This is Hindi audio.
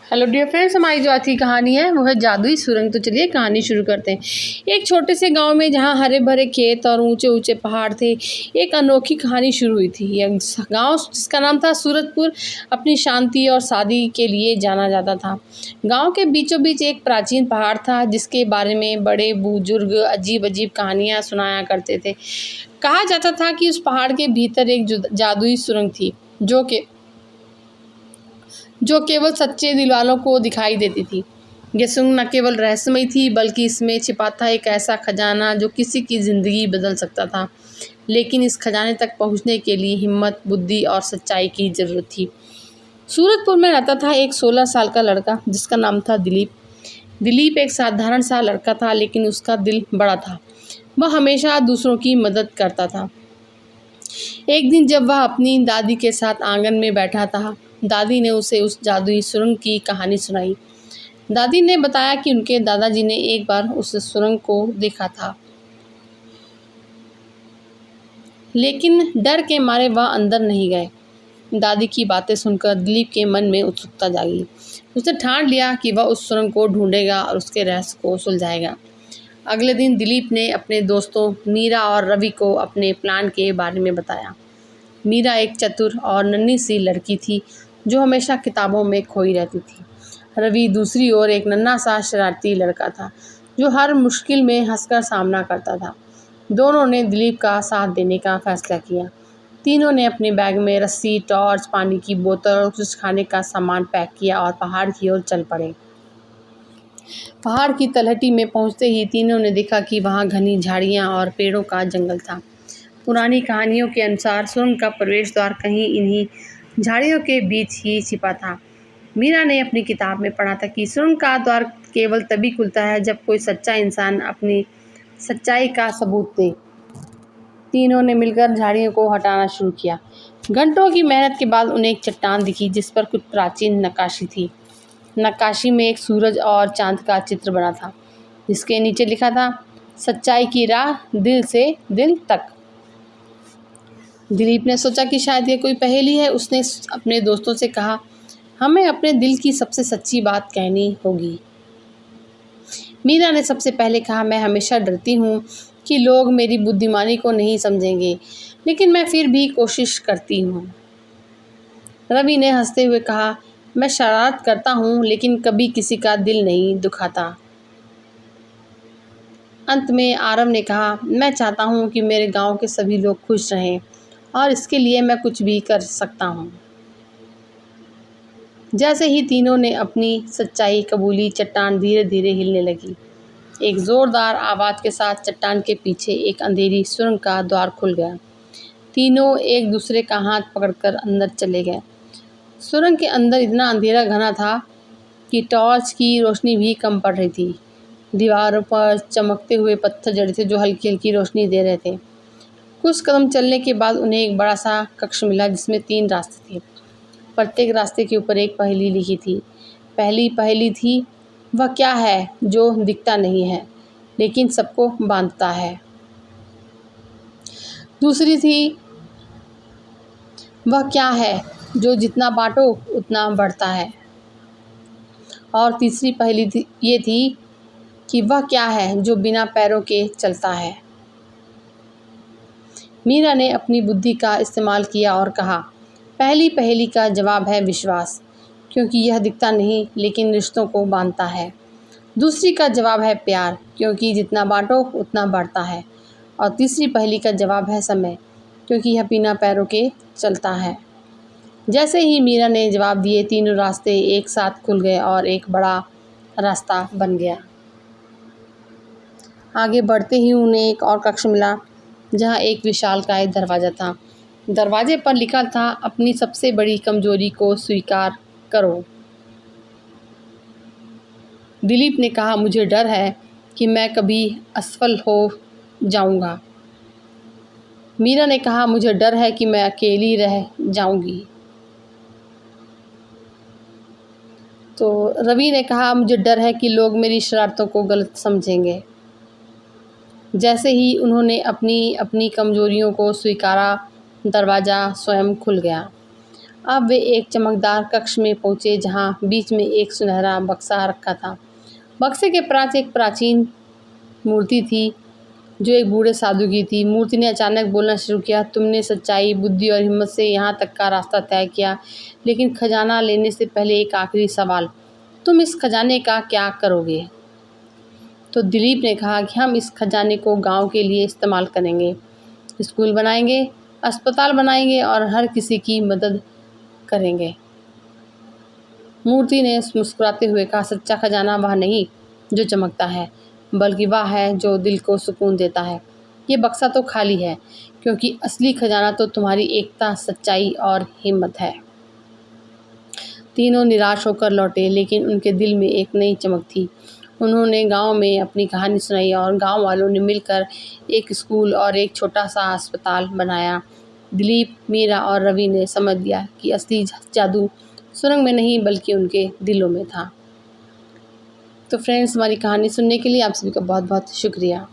हेलो डियर फ्रेंड्स, हमारी जो आज की कहानी है वो है जादुई सुरंग। तो चलिए कहानी शुरू करते हैं। एक छोटे से गांव में जहां हरे भरे खेत और ऊंचे ऊंचे पहाड़ थे, एक अनोखी कहानी शुरू हुई थी। यह गांव जिसका नाम था सूरजपुर अपनी शांति और शादी के लिए जाना जाता था। गांव के बीचों बीच एक प्राचीन पहाड़ था जिसके बारे में बड़े बुजुर्ग अजीब अजीब कहानियाँ सुनाया करते थे। कहा जाता था कि उस पहाड़ के भीतर एक जादुई सुरंग थी जो केवल सच्चे दिल वालों को दिखाई देती थी। यह सुरंग न केवल रहस्यमय थी बल्कि इसमें छिपा था एक ऐसा खजाना जो किसी की ज़िंदगी बदल सकता था। लेकिन इस खजाने तक पहुंचने के लिए हिम्मत, बुद्धि और सच्चाई की ज़रूरत थी। सूरजपुर में रहता था एक 16 साल का लड़का जिसका नाम था दिलीप। दिलीप एक साधारण सा लड़का था, लेकिन उसका दिल बड़ा था। वह हमेशा दूसरों की मदद करता था। एक दिन जब वह अपनी दादी के साथ आंगन में बैठा था, दादी ने उसे उस जादुई सुरंग की कहानी सुनाई। दादी ने बताया कि उनके दादाजी ने एक बार उस सुरंग को देखा था, लेकिन डर के मारे वह अंदर नहीं गए। दादी की बातें सुनकर दिलीप के मन में उत्सुकता जागी। उसने ठान लिया कि वह उस सुरंग को ढूंढेगा और उसके रहस्य को सुलझाएगा। अगले दिन दिलीप ने अपने दोस्तों मीरा और रवि को अपने प्लान के बारे में बताया। मीरा एक चतुर और नन्ही सी लड़की थी जो हमेशा किताबों में खोई रहती थी। रवि दूसरी ओर एक नन्हा सा शरारती लड़का था जो हर मुश्किल में हंसकर सामना करता था। दोनों ने दिलीप का साथ देने का फैसला किया। तीनों ने अपने बैग में रस्सी, टॉर्च, पानी की बोतल और कुछ खाने का सामान पैक किया और पहाड़ की ओर चल पड़े। पहाड़ की तलहटी में पहुंचते ही तीनों ने देखा कि वहां घनी झाड़ियां और पेड़ों का जंगल था। पुरानी कहानियों के अनुसार सुरंग का प्रवेश द्वार कहीं इन्हीं झाड़ियों के बीच ही छिपा था। मीरा ने अपनी किताब में पढ़ा था कि सुरंग का द्वार केवल तभी खुलता है जब कोई सच्चा इंसान अपनी सच्चाई का सबूत दे। तीनों ने मिलकर झाड़ियों को हटाना शुरू किया। घंटों की मेहनत के बाद उन्हें एक चट्टान दिखी जिस पर कुछ प्राचीन नक्काशी थी। नक्काशी में एक सूरज और चांद का चित्र बना था जिसके नीचे लिखा था, सच्चाई की राह दिल से दिल तक। दिलीप ने सोचा कि शायद ये कोई पहेली है। उसने अपने दोस्तों से कहा, हमें अपने दिल की सबसे सच्ची बात कहनी होगी। मीरा ने सबसे पहले कहा, मैं हमेशा डरती हूँ कि लोग मेरी बुद्धिमानी को नहीं समझेंगे, लेकिन मैं फिर भी कोशिश करती हूँ। रवि ने हंसते हुए कहा, मैं शरारत करता हूँ लेकिन कभी किसी का दिल नहीं दुखाता। अंत में आरव ने कहा, मैं चाहता हूँ कि मेरे गांव के सभी लोग खुश रहें और इसके लिए मैं कुछ भी कर सकता हूँ। जैसे ही तीनों ने अपनी सच्चाई कबूली, चट्टान धीरे धीरे हिलने लगी। एक ज़ोरदार आवाज़ के साथ चट्टान के पीछे एक अंधेरी सुरंग का द्वार खुल गया। तीनों एक दूसरे का हाथ पकड़कर अंदर चले गए। सुरंग के अंदर इतना अंधेरा घना था कि टॉर्च की रोशनी भी कम पड़ रही थी। दीवारों पर चमकते हुए पत्थर जड़े थे जो हल्की हल्की रोशनी दे रहे थे। कुछ कदम चलने के बाद उन्हें एक बड़ा सा कक्ष मिला जिसमें 3 रास्ते थे। प्रत्येक रास्ते के ऊपर एक पहेली लिखी थी। पहली पहेली थी, वह क्या है जो दिखता नहीं है लेकिन सबको बांधता है। दूसरी थी, वह क्या है जो जितना बांटो उतना बढ़ता है। और तीसरी पहेली ये थी कि वह क्या है जो बिना पैरों के चलता है। मीरा ने अपनी बुद्धि का इस्तेमाल किया और कहा, पहली पहेली का जवाब है विश्वास, क्योंकि यह दिखता नहीं लेकिन रिश्तों को बांधता है। दूसरी का जवाब है प्यार, क्योंकि जितना बांटो उतना बढ़ता है। और तीसरी पहेली का जवाब है समय, क्योंकि यह बिना पैरों के चलता है। जैसे ही मीरा ने जवाब दिए, तीनों रास्ते एक साथ खुल गए और एक बड़ा रास्ता बन गया। आगे बढ़ते ही उन्हें एक और कक्ष मिला जहाँ एक विशालकाय दरवाज़ा था। दरवाजे पर लिखा था, अपनी सबसे बड़ी कमजोरी को स्वीकार करो। दिलीप ने कहा, मुझे डर है कि मैं कभी असफल हो जाऊंगा। मीरा ने कहा, मुझे डर है कि मैं अकेली रह जाऊंगी। तो रवि ने कहा, मुझे डर है कि लोग मेरी शरारतों को गलत समझेंगे। जैसे ही उन्होंने अपनी अपनी कमजोरियों को स्वीकारा, दरवाज़ा स्वयं खुल गया। अब वे एक चमकदार कक्ष में पहुँचे जहाँ बीच में एक सुनहरा बक्सा रखा था। बक्से के पास एक प्राचीन मूर्ति थी जो एक बूढ़े साधु की थी। मूर्ति ने अचानक बोलना शुरू किया, तुमने सच्चाई, बुद्धि और हिम्मत से यहाँ तक का रास्ता तय किया, लेकिन खजाना लेने से पहले एक आखिरी सवाल, तुम इस खजाने का क्या करोगे? तो दिलीप ने कहा कि हम इस खजाने को गांव के लिए इस्तेमाल करेंगे, स्कूल बनाएंगे, अस्पताल बनाएंगे और हर किसी की मदद करेंगे। मूर्ति ने मुस्कुराते हुए कहा, सच्चा खजाना वह नहीं जो चमकता है, बल्कि वह है जो दिल को सुकून देता है। ये बक्सा तो खाली है, क्योंकि असली खजाना तो तुम्हारी एकता, सच्चाई और हिम्मत है। तीनों निराश होकर लौटे, लेकिन उनके दिल में एक नई चमक थी। उन्होंने गांव में अपनी कहानी सुनाई और गांव वालों ने मिलकर एक स्कूल और एक छोटा सा अस्पताल बनाया। दिलीप, मीरा और रवि ने समझ लिया कि असली जादू सुरंग में नहीं बल्कि उनके दिलों में था। तो फ्रेंड्स, हमारी कहानी सुनने के लिए आप सभी का बहुत बहुत शुक्रिया।